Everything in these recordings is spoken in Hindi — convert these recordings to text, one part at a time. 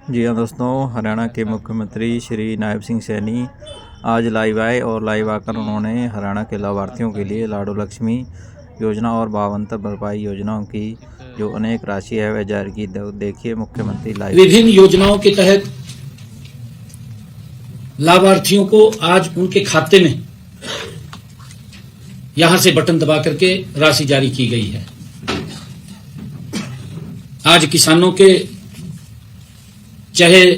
जी हाँ दोस्तों, हरियाणा के मुख्यमंत्री श्री नायब सिंह सैनी आज लाइव आए और लाइव आकर उन्होंने हरियाणा के लाभार्थियों के लिए लाडो लक्ष्मी योजना और भावांतर भरपाई योजनाओं की जो अनेक राशि है वह जारी की। देखिए मुख्यमंत्री लाइव। विभिन्न योजनाओं के तहत लाभार्थियों को आज उनके खाते में यहां से बटन दबा करके राशि जारी की गई है। आज किसानों के चाहे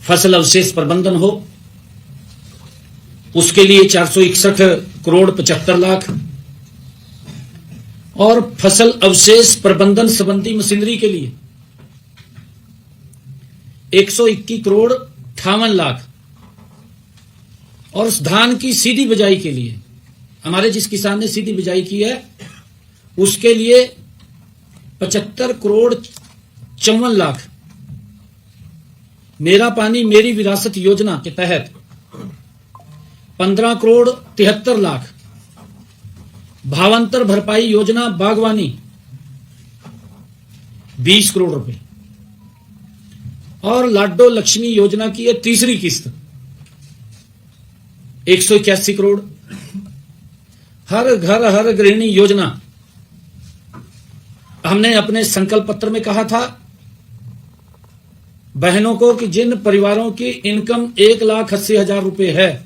फसल अवशेष प्रबंधन हो, उसके लिए 461 करोड़ 75 लाख और फसल अवशेष प्रबंधन संबंधी मशीनरी के लिए 121 करोड़ 58 लाख और धान की सीधी बिजाई के लिए हमारे जिस किसान ने सीधी बिजाई की है उसके लिए 75 करोड़ 54 लाख मेरा पानी मेरी विरासत योजना के तहत 15 करोड़ 73 लाख भावांतर भरपाई योजना बागवानी 20 करोड़ रुपए और लाडो लक्ष्मी योजना की यह तीसरी किस्त 181 करोड़। हर घर हर गृहिणी योजना हमने अपने संकल्प पत्र में कहा था बहनों को कि जिन परिवारों की इनकम 1,80,000 रुपए है,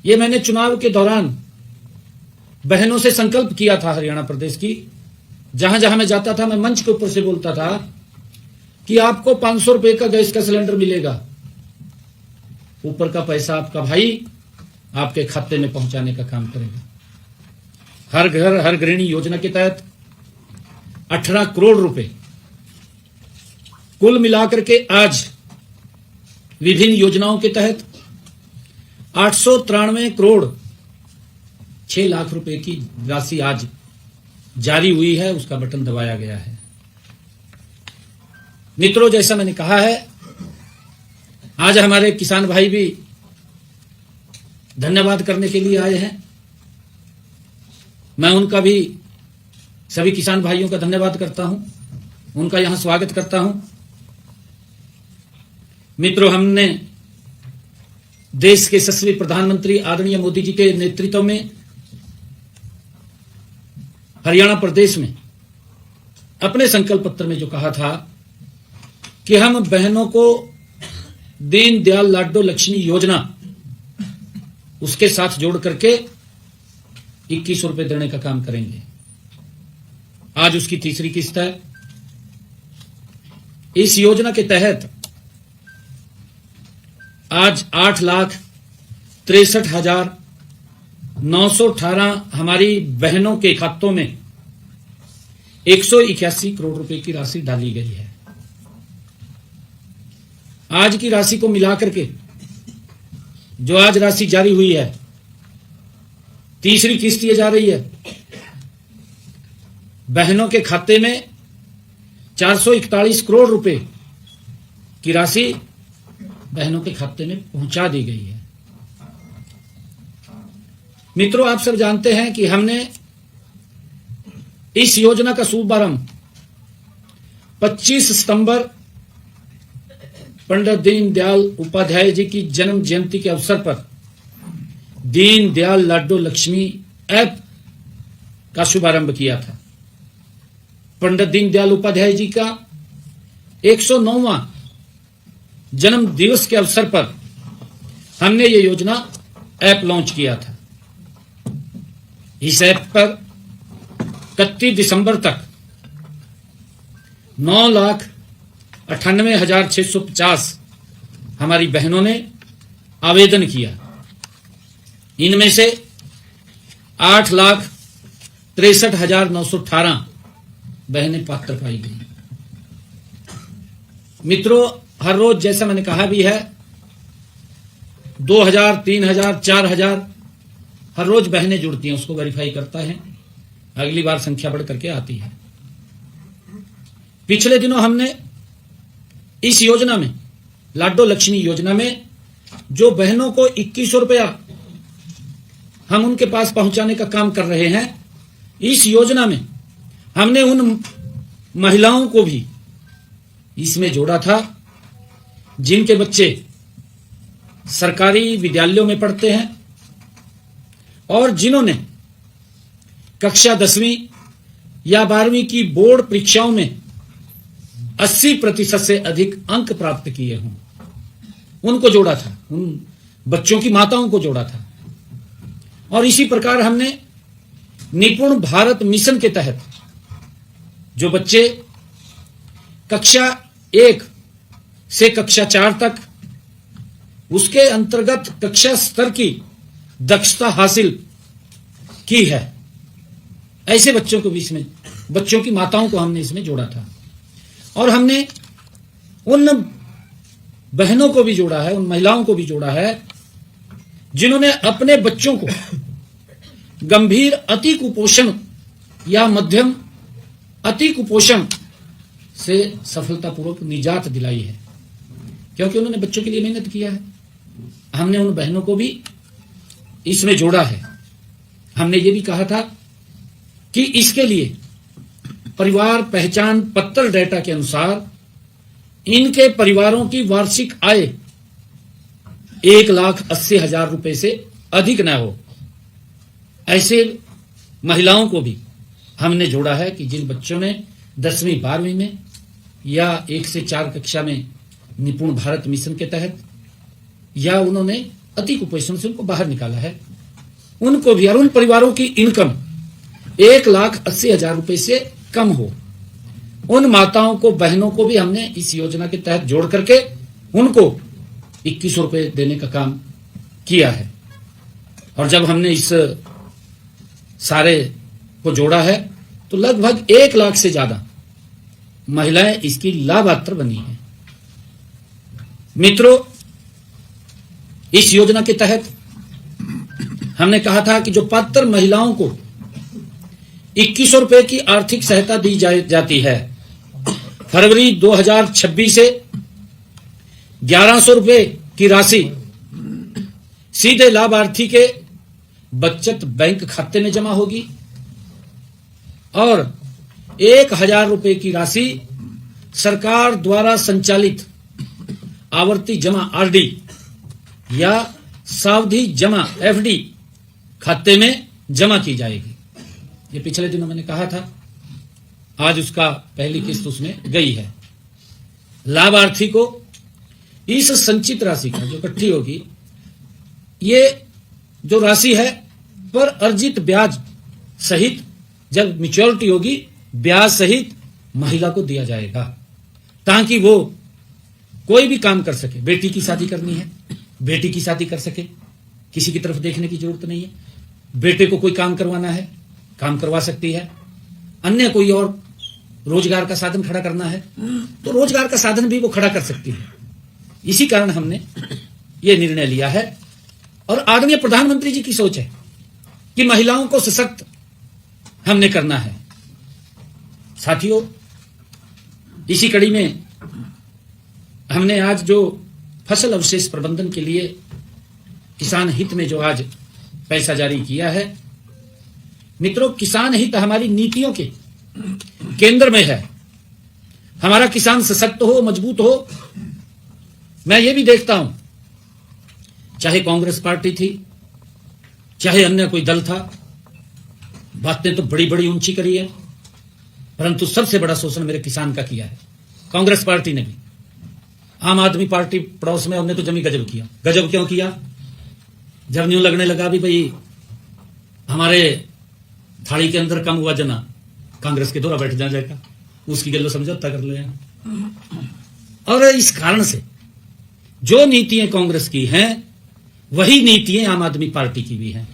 ये मैंने चुनाव के दौरान बहनों से संकल्प किया था हरियाणा प्रदेश की। जहां जहां मैं जाता था मैं मंच के ऊपर से बोलता था कि आपको 500 रुपए का गैस का सिलेंडर मिलेगा, ऊपर का पैसा आपका भाई आपके खाते में पहुंचाने का काम करेगा। हर घर हर गृहिणी योजना के तहत 18 करोड़ रुपए कुल मिलाकर के आज विभिन्न योजनाओं के तहत 893 करोड़ 6 लाख रुपए की राशि आज जारी हुई है, उसका बटन दबाया गया है। मित्रों, जैसा मैंने कहा है, आज हमारे किसान भाई भी धन्यवाद करने के लिए आए हैं। मैं उनका भी सभी किसान भाइयों का धन्यवाद करता हूं, उनका यहां स्वागत करता हूं। मित्रों, हमने देश के यशस्वी प्रधानमंत्री आदरणीय मोदी जी के नेतृत्व में हरियाणा प्रदेश में अपने संकल्प पत्र में जो कहा था कि हम बहनों को दीनदयाल लाडो लक्ष्मी योजना उसके साथ जोड़ करके 21 रुपए देने का काम करेंगे। आज उसकी तीसरी किस्त है। इस योजना के तहत आज 8,63,918 हमारी बहनों के खातों में 181 करोड़ रुपए की राशि डाली गई है। आज की राशि को मिलाकर के जो आज राशि जारी हुई है, तीसरी किस्त ये जा रही है, बहनों के खाते में 441 करोड़ रुपए की राशि बहनों के खाते में पहुंचा दी गई है। मित्रों, आप सब जानते हैं कि हमने इस योजना का शुभारंभ 25 सितंबर पंडित दीनदयाल उपाध्याय जी की जन्म जयंती के अवसर पर दीनदयाल लाडो लक्ष्मी ऐप का शुभारंभ किया था। पंडित दीनदयाल उपाध्याय जी का 109वां जन्म दिवस के अवसर पर हमने ये योजना ऐप लॉन्च किया था। इस ऐप पर 31 दिसंबर तक 9,98,650 हमारी बहनों ने आवेदन किया। इनमें से 8,63,918 बहनें पात्र पाई गई। मित्रों, हर रोज जैसा मैंने कहा भी है 2,000, 3,000, 4,000 हर रोज बहनें जुड़ती हैं, उसको वेरीफाई करता है, अगली बार संख्या बढ़ करके आती है। पिछले दिनों हमने इस योजना में, लाडो लक्ष्मी योजना में, जो बहनों को 21 रुपया हम उनके पास पहुंचाने का काम कर रहे हैं, इस योजना में हमने उन महिलाओं को भी इसमें जोड़ा था जिनके बच्चे सरकारी विद्यालयों में पढ़ते हैं और जिन्होंने कक्षा 10वीं या 12वीं की बोर्ड परीक्षाओं में 80% से अधिक अंक प्राप्त किए हों, उनको जोड़ा था, उन बच्चों की माताओं को जोड़ा था। और इसी प्रकार हमने निपुण भारत मिशन के तहत जो बच्चे कक्षा 1 से कक्षा 4 तक उसके अंतर्गत कक्षा स्तर की दक्षता हासिल की है, ऐसे बच्चों को भी इसमें, बच्चों की माताओं को हमने इसमें जोड़ा था। और हमने उन बहनों को भी जोड़ा है, उन महिलाओं को भी जोड़ा है जिन्होंने अपने बच्चों को गंभीर अति कुपोषण या मध्यम अति कुपोषण से सफलतापूर्वक निजात दिलाई है, क्योंकि उन्होंने बच्चों के लिए मेहनत किया है। हमने उन बहनों को भी इसमें जोड़ा है। हमने ये भी कहा था कि इसके लिए परिवार पहचान पत्र डेटा के अनुसार इनके परिवारों की वार्षिक आय 1,80,000 रुपए से अधिक न हो, ऐसे महिलाओं को भी हमने जोड़ा है कि जिन बच्चों ने 10वीं 12वीं में या 1 से 4 कक्षा में निपुण भारत मिशन के तहत या उन्होंने अति कुपोषण से उनको बाहर निकाला है, उनको भी, और उन परिवारों की इनकम 1,80,000 रुपए से कम हो, उन माताओं को, बहनों को भी हमने इस योजना के तहत जोड़ करके उनको 2100 रुपए देने का काम किया है। और जब हमने इस सारे को जोड़ा है तो लगभग 1 लाख से ज्यादा महिलाएं इसकी लाभार्थी बनी हैं। मित्रों, इस योजना के तहत हमने कहा था कि जो पात्र महिलाओं को 2100 रुपए की आर्थिक सहायता दी जाती है, फरवरी 2026 से 1100 रुपए की राशि सीधे लाभार्थी के बचत बैंक खाते में जमा होगी और 1,000 रुपए की राशि सरकार द्वारा संचालित आवर्ती जमा आरडी या सावधि जमा एफडी खाते में जमा की जाएगी। ये पिछले दिनों मैंने कहा था, आज उसका पहली किस्त उसमें गई है। लाभार्थी को इस संचित राशि का जो इकट्ठी होगी, ये जो राशि है पर अर्जित ब्याज सहित जब मैच्योरिटी होगी ब्याज सहित महिला को दिया जाएगा, ताकि वो कोई भी काम कर सके। बेटी की शादी करनी है, बेटी की शादी कर सके, किसी की तरफ देखने की जरूरत नहीं है। बेटे को कोई काम करवाना है, काम करवा सकती है। अन्य कोई और रोजगार का साधन खड़ा करना है तो रोजगार का साधन भी वो खड़ा कर सकती है। इसी कारण हमने ये निर्णय लिया है और आदरणीय प्रधानमंत्री जी की सोच है कि महिलाओं को सशक्त हमने करना है। साथियों, इसी कड़ी में हमने आज जो फसल अवशेष प्रबंधन के लिए किसान हित में जो आज पैसा जारी किया है, मित्रों, किसान हित हमारी नीतियों के केंद्र में है। हमारा किसान सशक्त हो, मजबूत हो। मैं ये भी देखता हूं, चाहे कांग्रेस पार्टी थी, चाहे अन्य कोई दल था, बातें तो बड़ी बड़ी ऊंची करी है, परंतु सबसे बड़ा शोषण मेरे किसान का किया है कांग्रेस पार्टी ने भी। आम आदमी पार्टी पड़ोस में, हमने तो जमी गजब किया। गजब क्यों किया? जब न्यू लगने लगा भी भाई हमारे थाली के अंदर कम हुआ जना, कांग्रेस के दौरा बैठ जाएगा, उसकी गलो समझौता कर ले। और इस कारण से जो नीतियां कांग्रेस की हैं वही नीतियां आम आदमी पार्टी की भी हैं,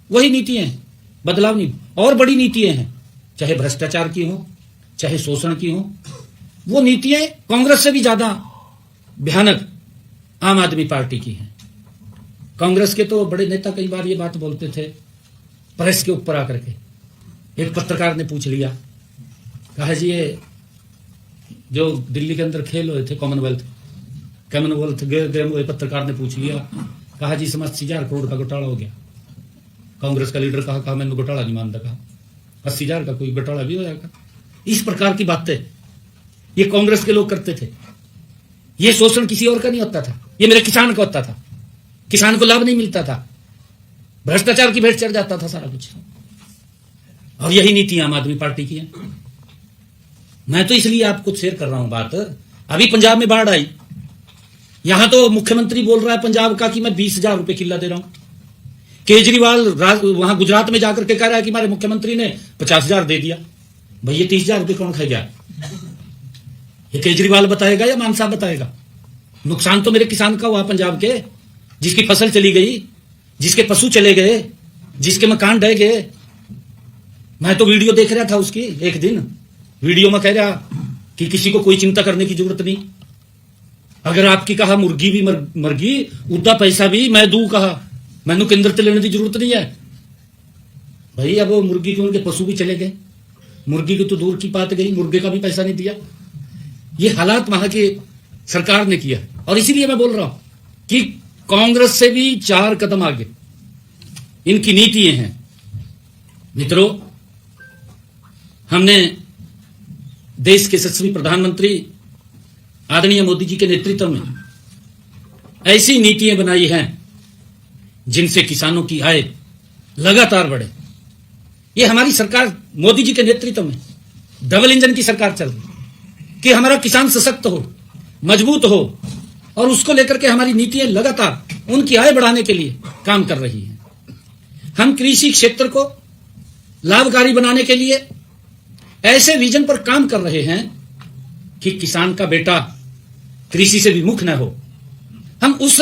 वही नीतियां हैं, बदलाव नहीं। और बड़ी नीतियां हैं, चाहे भ्रष्टाचार की हो, चाहे शोषण की हो, वो नीतियां कांग्रेस से भी ज्यादा भयानक आम आदमी पार्टी की हैं। कांग्रेस के तो बड़े नेता कई बार ये बात बोलते थे प्रेस के ऊपर आकर के। एक पत्रकार ने पूछ लिया, कहा जी ये जो दिल्ली के अंदर खेल हुए थे कॉमनवेल्थ गेम हुए, पत्रकार ने पूछ लिया, कहा जी इसमें 80,000 करोड़ का घोटाला हो गया। कांग्रेस का लीडर कहा मैंने घोटाला नहीं मानता, कहा 80,000 का कोई घोटाला भी हो जाएगा। इस प्रकार की बातें ये कांग्रेस के लोग करते थे। ये शोषण किसी और का नहीं होता था, ये मेरे किसान का होता था। किसान को लाभ नहीं मिलता था, भ्रष्टाचार की भेंट चढ़ जाता था सारा कुछ। और यही नीति आम आदमी पार्टी की है। मैं तो इसलिए आपको शेयर कर रहा हूं बात। अभी पंजाब में बाढ़ आई, यहां तो मुख्यमंत्री बोल रहा है पंजाब का कि मैं 20,000 रुपए किला दे रहा हूं। केजरीवाल वहां गुजरात में जाकर के कह रहा है कि हमारे मुख्यमंत्री ने 50,000 दे दिया। भाई ये 30,000 रुपए कौन खाएगा? ये केजरीवाल बताएगा या मान साहब बताएगा? नुकसान तो मेरे किसान का हुआ पंजाब के, जिसकी फसल चली गई, जिसके पशु चले गए, जिसके मकान ढह गए। मैं तो वीडियो देख रहा था उसकी, एक दिन वीडियो में कह रहा कि किसी को कोई चिंता करने की जरूरत नहीं। अगर आपकी कहा मुर्गी भी मर गई, उतना पैसा भी मैं दूं कहा, मैनू केंद्र से लेने की जरूरत नहीं है। भाई अब वो मुर्गी के उनके पशु भी चले गए, मुर्गी की तो दूर की बात गई, मुर्गे का भी पैसा नहीं दिया। ये हालात वहां की सरकार ने किया। और इसीलिए मैं बोल रहा हूं कि कांग्रेस से भी 4 कदम आगे इनकी नीतियां हैं। मित्रों, हमने देश के यशस्वी प्रधानमंत्री आदरणीय मोदी जी के नेतृत्व में ऐसी नीतियां बनाई हैं जिनसे किसानों की आय लगातार बढ़े। ये हमारी सरकार मोदी जी के नेतृत्व में डबल इंजन की सरकार चल रही कि हमारा किसान सशक्त हो, मजबूत हो, और उसको लेकर के हमारी नीतियां लगातार उनकी आय बढ़ाने के लिए काम कर रही हैं। हम कृषि क्षेत्र को लाभकारी बनाने के लिए ऐसे विजन पर काम कर रहे हैं कि किसान का बेटा कृषि से विमुख न हो। हम उस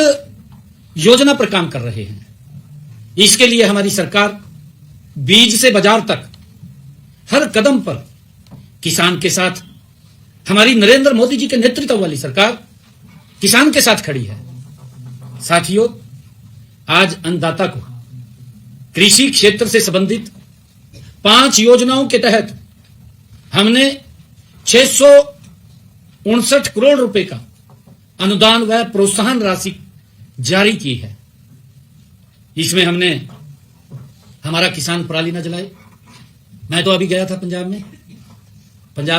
योजना पर काम कर रहे हैं। इसके लिए हमारी सरकार बीज से बाजार तक हर कदम पर किसान के साथ, हमारी नरेंद्र मोदी जी के नेतृत्व वाली सरकार किसान के साथ खड़ी है। साथियों, आज अन्नदाता को कृषि क्षेत्र से संबंधित 5 योजनाओं के तहत हमने 659 करोड़ रुपए का अनुदान व प्रोत्साहन राशि जारी की है। इसमें हमने हमारा किसान पराली न जलाए। मैं तो अभी गया था पंजाब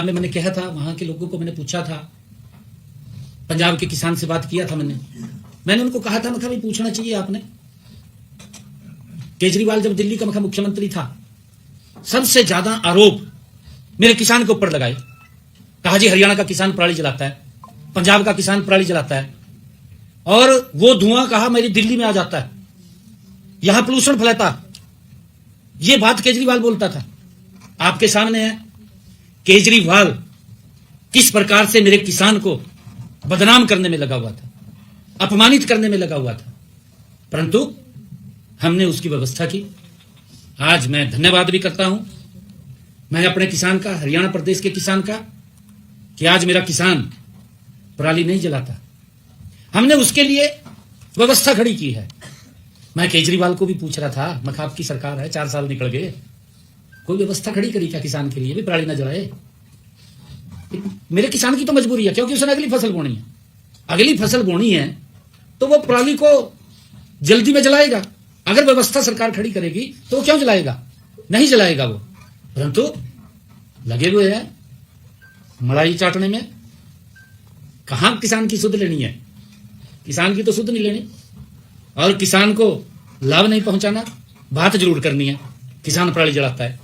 में मैंने कहा था, वहां के लोगों को मैंने पूछा था, पंजाब के किसान से बात किया था मैंने उनको कहा था, मैं भी पूछना चाहिए आपने। केजरीवाल जब दिल्ली का मुख्यमंत्री था, सबसे ज्यादा आरोप मेरे किसान के ऊपर लगाए। कहा जी हरियाणा का किसान पराली जलाता है, पंजाब का किसान पराली जलाता है, और वो धुआं कहा मेरी दिल्ली में आ जाता है, यहां पोल्यूशन फैलाता। ये बात केजरीवाल बोलता था। आपके सामने है केजरीवाल किस प्रकार से मेरे किसान को बदनाम करने में लगा हुआ था, अपमानित करने में लगा हुआ था, परंतु हमने उसकी व्यवस्था की। आज मैं धन्यवाद भी करता हूं मैं अपने किसान का, हरियाणा प्रदेश के किसान का, कि आज मेरा किसान पराली नहीं जलाता। हमने उसके लिए व्यवस्था खड़ी की है। मैं केजरीवाल को भी पूछ रहा था, मैं आपकी सरकार है, 4 साल निकल गए, कोई व्यवस्था खड़ी करी क्या किसान के लिए भी पराली ना जलाए? मेरे किसान की तो मजबूरी है, क्योंकि उसने अगली फसल बोनी है। अगली फसल बोनी है तो वो पराली को जल्दी में जलाएगा। अगर व्यवस्था सरकार खड़ी करेगी तो वो क्यों जलाएगा? नहीं जलाएगा वो। परंतु लगे हुए हैं मलाई चाटने में। कहां किसान की सुध लेनी है? किसान की तो सुध नहीं लेनी, और किसान को लाभ नहीं पहुंचाना, बात जरूर करनी है। किसान पराली जलाता है,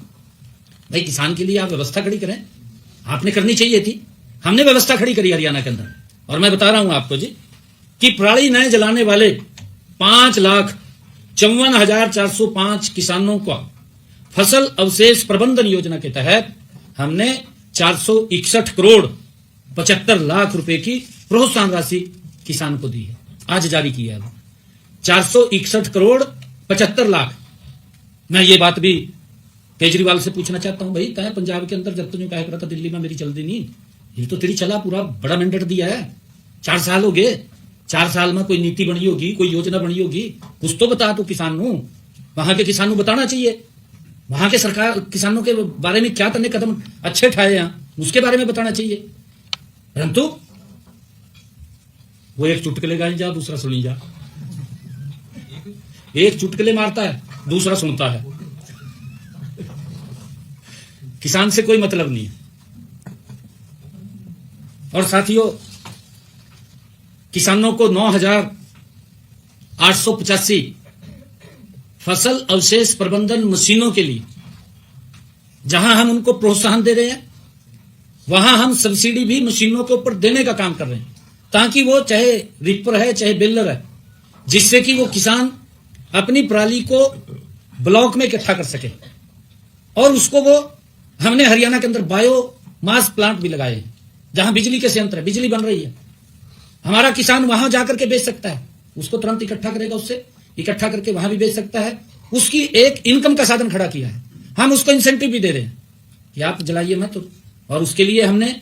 भाई किसान के लिए आप व्यवस्था खड़ी करें। आपने करनी चाहिए थी, हमने व्यवस्था खड़ी करी हरियाणा के अंदर। और मैं बता रहा हूं आपको जी कि पराली न जलाने वाले 5,54,405 किसानों को फसल अवशेष प्रबंधन योजना के तहत हमने 461 करोड़ 75 लाख रुपए की प्रोत्साहन राशि किसान को दी है। आज जारी की है 461 करोड़ 75 लाख। मैं ये बात भी केजरीवाल से पूछना चाहता हूं, भाई कहा पंजाब के अंदर जब तुझे कहा करा था दिल्ली में मेरी चलती नहीं, ये तो तेरी चला, पूरा बड़ा मैंडेट दिया है, 4 साल हो गए, 4 साल में कोई नीति बनी होगी, कोई योजना बनी होगी, कुछ तो बता। तो किसानों, वहां के किसानों बताना चाहिए, वहां के सरकार किसानों के बारे में क्या तने कदम अच्छे उठाए हैं, उसके बारे में बताना चाहिए। परंतु वो एक चुटकुले गाई जा, दूसरा सुनी जा। एक चुटकुले मारता है, दूसरा सुनता है। किसान से कोई मतलब नहीं है। और साथियों, किसानों को 9,885 फसल अवशेष प्रबंधन मशीनों के लिए जहां हम उनको प्रोत्साहन दे रहे हैं, वहां हम सब्सिडी भी मशीनों के ऊपर देने का काम कर रहे हैं, ताकि वो चाहे रिपर है चाहे बेलर है, जिससे कि वो किसान अपनी पराली को ब्लॉक में इकट्ठा कर सके। और उसको वो हमने हरियाणा के अंदर बायो मास प्लांट भी लगाए हैं, जहां बिजली के संयंत्र है, बिजली बन रही है। हमारा किसान वहां जाकर के बेच सकता है, उसको तुरंत इकट्ठा करेगा, उससे इकट्ठा करके वहां भी बेच सकता है। उसकी एक इनकम का साधन खड़ा किया है। हम उसको इंसेंटिव भी दे रहे हैं कि आप जलाइए मत, और उसके लिए हमने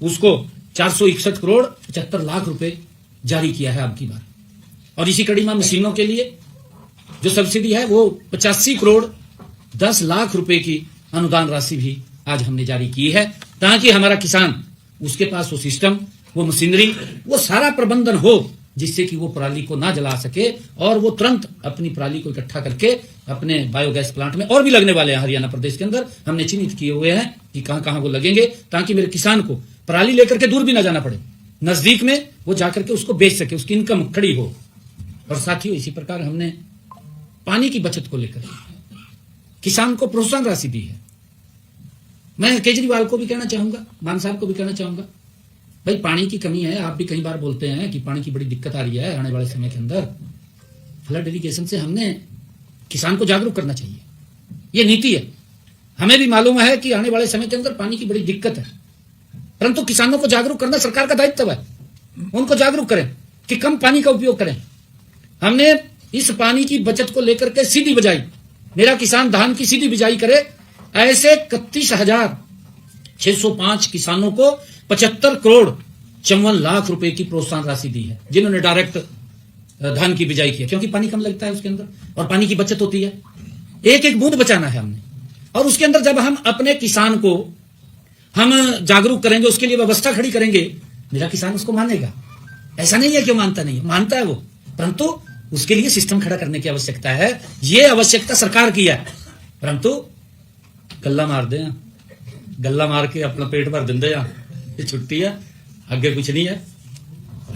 उसको 461 करोड़ 75 लाख रुपए जारी किया है अब की बार। और इसी कड़ी में मशीनों के लिए जो सब्सिडी है वो 85 करोड़ 10 लाख रुपए की अनुदान राशि भी आज हमने जारी की है, ताकि हमारा किसान, उसके पास वो सिस्टम, वो मशीनरी, वो सारा प्रबंधन हो, जिससे कि वो पराली को ना जला सके और वो तुरंत अपनी पराली को इकट्ठा करके अपने बायोगैस प्लांट में, और भी लगने वाले हैं हरियाणा प्रदेश के अंदर, हमने चिन्हित किए हुए हैं कि कहां कहां वो लगेंगे, ताकि मेरे किसान को पराली लेकर के दूर भी ना जाना पड़े, नजदीक में वो जाकर के उसको बेच सके, उसकी इनकम खड़ी हो। और साथियों, इसी प्रकार हमने पानी की बचत को लेकर किसान को प्रोत्साहन राशि दी है। मैं केजरीवाल को भी कहना चाहूंगा, मान साहब को भी कहना चाहूंगा, भाई पानी की कमी है, आप भी कई बार बोलते हैं कि पानी की बड़ी दिक्कत आ रही है आने वाले समय के अंदर। फ्लड इरिगेशन से हमने किसान को जागरूक करना चाहिए, ये नीति है। हमें भी मालूम है कि आने वाले समय के अंदर पानी की बड़ी दिक्कत है, परंतु किसानों को जागरूक करना सरकार का दायित्व है। उनको जागरूक करें कि कम पानी का उपयोग करें। हमने इस पानी की बचत को लेकर के सीधी बिजाई, मेरा किसान धान की सीधी बिजाई करे, ऐसे 31,605 किसानों को 75 करोड़ 54 लाख रुपए की प्रोत्साहन राशि दी है, जिन्होंने डायरेक्ट धान की बिजाई किया, क्योंकि पानी कम लगता है उसके अंदर और पानी की बचत होती है। एक एक बूंद बचाना है हमने। और उसके अंदर जब हम अपने किसान को हम जागरूक करेंगे, उसके लिए व्यवस्था खड़ी करेंगे, मेरा किसान उसको मानेगा। ऐसा नहीं है कि मानता नहीं है, मानता है वो, परंतु उसके लिए सिस्टम खड़ा करने की आवश्यकता है। ये आवश्यकता सरकार की है, परंतु गल्ला मार दे, गल्ला मार के अपना पेट भर देंगे, ये छुट्टी है, आगे कुछ नहीं है,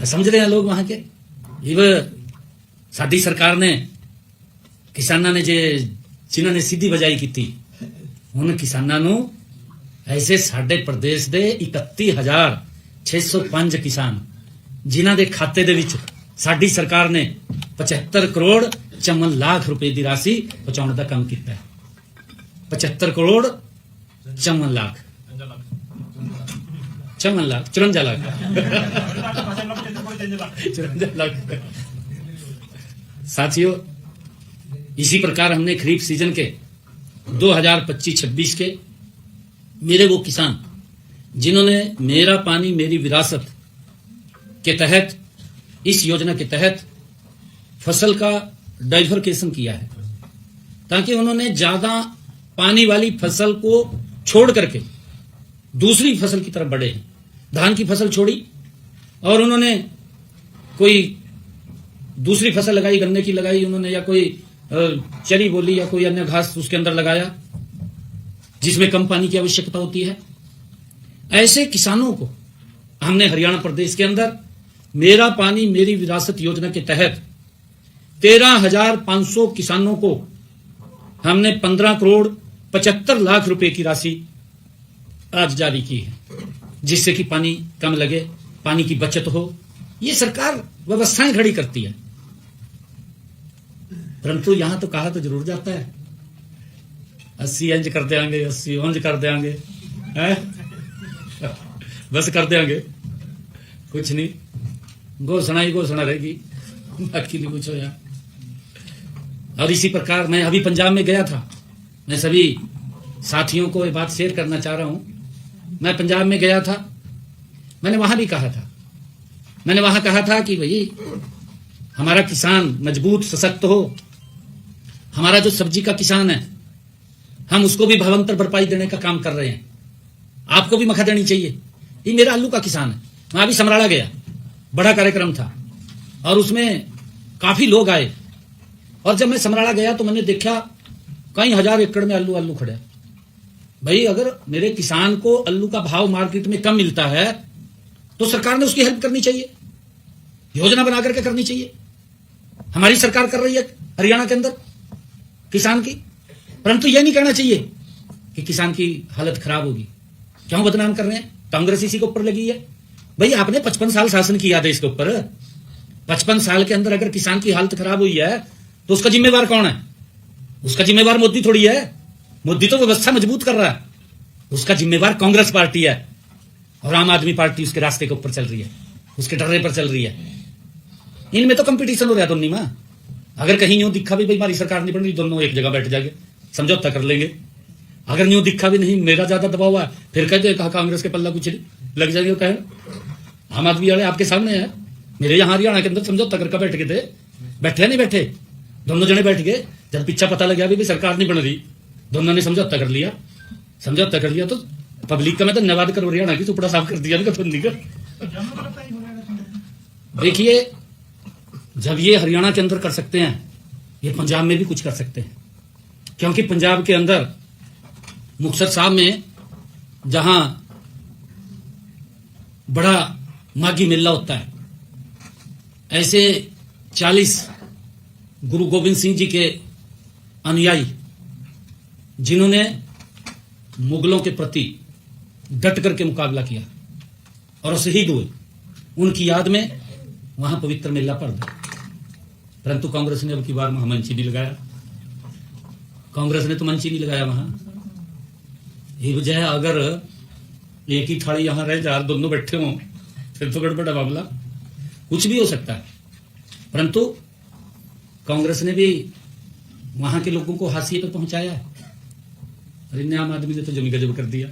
समझ रहे हैं लोग वहां के। साडी सरकार ने किसानों ने जिन्होंने सीधी बजाई की थी, उन किसानों ਨੂੰ ऐसे साडे प्रदेश दे 31,605 किसान जिन्हां दे खाते दे विच साडी सरकार ने 75 करोड़ 54 लाख रुपए की राशि पहुंचाने का काम किया है। 75 करोड़ 54 लाख 54 लाख 54 लाख 54 लाख। साथियों, इसी प्रकार हमने खरीफ सीजन के 2025-26 के मेरे वो किसान जिन्होंने मेरा पानी मेरी विरासत के तहत, इस योजना के तहत फसल का डाइवर्केशन किया है, ताकि उन्होंने ज्यादा पानी वाली फसल को छोड़ करके दूसरी फसल की तरफ बढ़े। धान की फसल छोड़ी और उन्होंने कोई दूसरी फसल लगाई, गन्ने की लगाई उन्होंने, या कोई चरी बोली या कोई अन्य घास उसके अंदर लगाया जिसमें कम पानी की आवश्यकता होती है। ऐसे किसानों को हमने हरियाणा प्रदेश के अंदर मेरा पानी मेरी विरासत योजना के तहत 13,500 किसानों को हमने 15 करोड़ 75 लाख रुपए की राशि आज जारी की है, जिससे कि पानी कम लगे, पानी की बचत हो। ये सरकार व्यवस्थाएं खड़ी करती है, परंतु यहां तो कहा तो जरूर जाता है 80 इंच कर देंगे, 80 इंच कर देंगे, बस कर देंगे, कुछ नहीं, घोषणा ही घोषणा रहेगी, बाकी नहीं कुछ हो यार। और इसी प्रकार मैं अभी पंजाब में गया था, मैं सभी साथियों को ये बात शेयर करना चाह रहा हूं। मैं पंजाब में गया था, मैंने वहां भी कहा था, मैंने वहां कहा था कि भाई हमारा किसान मजबूत सशक्त हो। हमारा जो सब्जी का किसान है, हम उसको भी भावांतर भरपाई देने का काम कर रहे हैं, आपको भी मखा देनी चाहिए। ये मेरा आलू का किसान है, मैं अभी समराला गया, बड़ा कार्यक्रम था और उसमें काफी लोग आए, और जब मैं समराला गया तो मैंने देखा कई हजार एकड़ में आलू खड़े। भाई अगर मेरे किसान को आलू का भाव मार्केट में कम मिलता है तो सरकार ने उसकी हेल्प करनी चाहिए, योजना बना करके करनी चाहिए। हमारी सरकार कर रही है हरियाणा के अंदर किसान की, परंतु यह नहीं कहना चाहिए कि किसान की हालत खराब होगी। क्यों बदनाम कर रहे हैं? कांग्रेस इसी के ऊपर लगी है। भाई आपने 55 साल शासन किया देश के ऊपर, 55 साल के अंदर अगर किसान की हालत खराब हुई है तो उसका जिम्मेवार कौन है? उसका जिम्मेवार मोदी थोड़ी है। मोदी तो व्यवस्था मजबूत कर रहा है, उसका जिम्मेवार कांग्रेस पार्टी है और आम आदमी पार्टी उसके रास्ते के ऊपर चल रही है, उसके डर्रे पर चल रही है। इनमें तो कंपटीशन हो रहा है दोनों में। अगर कहीं यूं दिखा भी भाई हमारी सरकार नहीं बन रही, दोनों एक जगह बैठ जाएंगे, समझौता कर लेंगे। अगर यूं दिखा भी नहीं मेरा ज्यादा दबाव हुआ, फिर कहते कहा कांग्रेस के पल्ला कुछ लग जाएंगे। कहे आम आदमी वाले आपके सामने है, मेरे यहां हरियाणा के अंदर समझौता करके बैठ गए थे, बैठे नहीं बैठे, दोनों जने बैठ गए। जब पीछा पता लगा भी सरकार नहीं बन रही, दोनों ने समझौता कर लिया। समझौता कर लिया तो पब्लिक का मैं धन्यवाद करो, हरियाणा की टुकड़ा साफ कर दिया का। देखिए जब ये हरियाणा के अंदर कर सकते हैं, ये पंजाब में भी कुछ कर सकते हैं। क्योंकि पंजाब के अंदर मुक्तसर साहब में जहां बड़ा माघी मेला होता है, ऐसे 40 गुरु गोविंद सिंह जी के अनुयायी जिन्होंने मुगलों के प्रति डट करके मुकाबला किया और शहीद हुए, उनकी याद में वहां पवित्र मेला पड़ गया। परंतु कांग्रेस ने अब की बार वहां मंच ही नहीं लगाया। कांग्रेस ने तो मंच ही नहीं लगाया वहां। ये वजह है, अगर एक ही थाली यहां रह जा, दोनों बैठे हों, फिर तो गड़बड़ा मामला, कुछ भी हो सकता है। परंतु कांग्रेस ने भी वहां के लोगों को हाशिए पर पहुंचाया है। अरे आम आदमी ने तो जमी गजब कर दिया।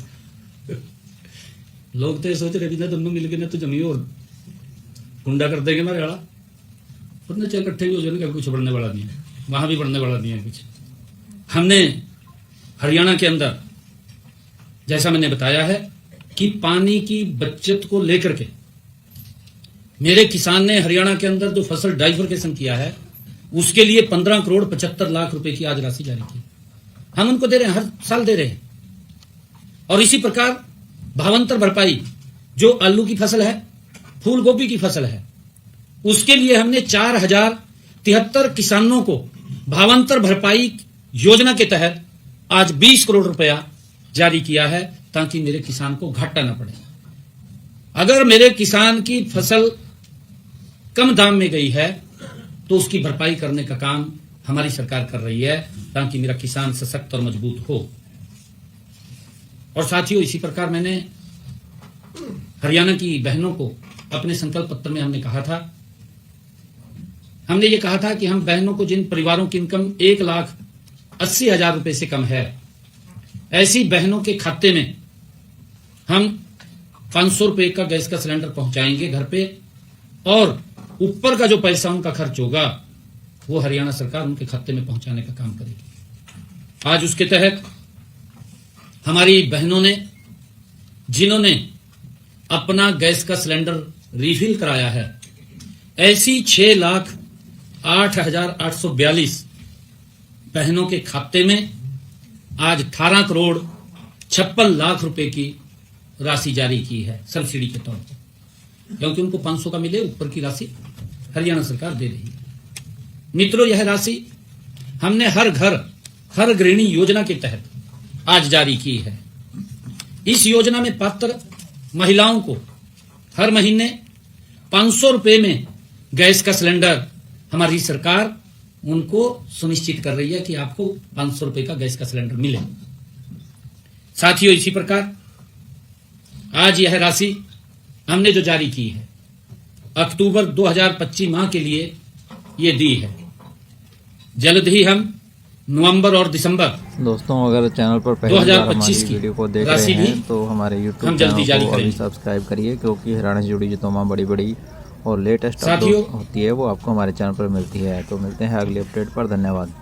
लोग तो ये सोच रहे भी दोनों मिल गए तो जमी और गुंडा कर देंगे हमारे वाला, वरना चल इकट्ठे भी हो जाएंगे, कुछ बढ़ने वाला नहीं है, वहां भी बढ़ने वाला नहीं है कुछ। हमने हरियाणा के अंदर जैसा मैंने बताया है कि पानी की बचत को लेकर के मेरे किसान ने हरियाणा के अंदर जो फसल डाइवर्केशन किया है उसके लिए 15 करोड़ 75 लाख रुपए की आज राशि जारी की। हम उनको दे रहे हैं, हर साल दे रहे हैं। और इसी प्रकार भावांतर भरपाई, जो आलू की फसल है, फूल गोभी की फसल है, उसके लिए हमने 4073 किसानों को भावांतर भरपाई योजना के तहत आज 20 करोड़ रुपया जारी किया है, ताकि मेरे किसान को घाटा ना पड़े। अगर मेरे किसान की फसल कम दाम में गई है तो उसकी भरपाई करने का काम हमारी सरकार कर रही है, ताकि मेरा किसान सशक्त और मजबूत हो। और साथियों, इसी प्रकार मैंने हरियाणा की बहनों को अपने संकल्प पत्र में हमने ये कहा था कि हम बहनों को, जिन परिवारों की इनकम 1,80,000 रुपए से कम है, ऐसी बहनों के खाते में हम 500 रुपए का गैस का सिलेंडर पहुंचाएंगे घर पे, और ऊपर का जो पैसा उनका खर्च होगा वो हरियाणा सरकार उनके खाते में पहुंचाने का काम करेगी। आज उसके तहत हमारी बहनों ने, जिन्होंने अपना गैस का सिलेंडर रिफिल कराया है, ऐसी 6,08,842 बहनों के खाते में आज 18 करोड़ 56 लाख रुपए की राशि जारी की है सब्सिडी के तौर पर। क्योंकि उनको 500 का मिले, ऊपर की राशि हरियाणा सरकार दे रही है। मित्रों, यह राशि हमने हर घर हर गृहिणी योजना के तहत आज जारी की है। इस योजना में पात्र महिलाओं को हर महीने 500 रुपए में गैस का सिलेंडर हमारी सरकार उनको सुनिश्चित कर रही है कि आपको 500 रुपए का गैस का सिलेंडर मिले। साथियों, इसी प्रकार आज यह राशि हमने जो जारी की है, अक्टूबर 2025 माह के लिए ये दी है। जल्द ही हम नवंबर और दिसंबर दोस्तों, अगर चैनल पर पहली बार हमारी वीडियो को देख रहे हैं तो हमारे YouTube चैनल को अभी सब्सक्राइब करिए, क्योंकि हरियाणा से जुड़ी जो तमाम बड़ी बड़ी और लेटेस्ट अपडेट होती है वो आपको हमारे चैनल पर मिलती है। तो मिलते हैं अगले अपडेट पर। धन्यवाद।